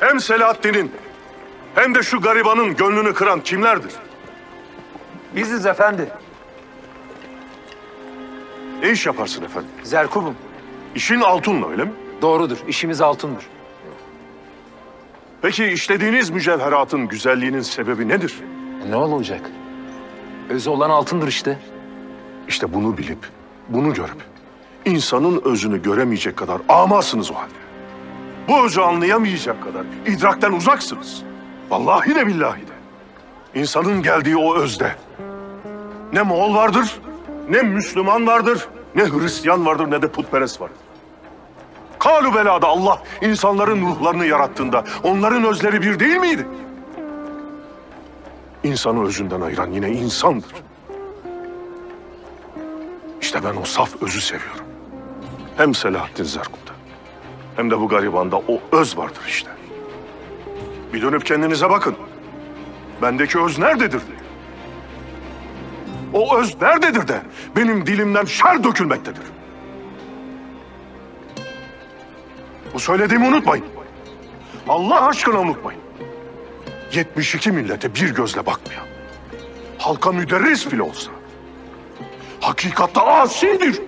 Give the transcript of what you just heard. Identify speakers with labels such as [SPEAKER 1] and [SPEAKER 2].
[SPEAKER 1] Hem Selahaddin'in hem de şu garibanın gönlünü kıran kimlerdir?
[SPEAKER 2] Biziz efendi.
[SPEAKER 1] Ne iş yaparsın efendim?
[SPEAKER 2] Zerkubum.
[SPEAKER 1] İşin altınla öyle mi?
[SPEAKER 2] Doğrudur. İşimiz altındır.
[SPEAKER 1] Peki işlediğiniz mücevheratın güzelliğinin sebebi nedir?
[SPEAKER 2] Ne olacak? Özü olan altındır işte.
[SPEAKER 1] İşte bunu bilip, bunu görüp insanın özünü göremeyecek kadar amasınız o halde. Bu özü anlayamayacak kadar idrakten uzaksınız. Vallahi de billahi de. İnsanın geldiği o özde ne Moğol vardır, ne Müslüman vardır, ne Hristiyan vardır, ne de putperest vardır. Kalu belada Allah insanların ruhlarını yarattığında onların özleri bir değil miydi? İnsanı özünden ayıran yine insandır. İşte ben o saf özü seviyorum. Hem Selahaddin Zerkub'da hem de bu garibanda o öz vardır işte. Bir dönüp kendinize bakın. Bendeki öz nerededir? O öz nerededir de benim dilimden şer dökülmektedir. Bu söylediğimi unutmayın. Allah aşkına unutmayın. 72 millete bir gözle bakmayan, halka müderris bile olsa, hakikatte asidir.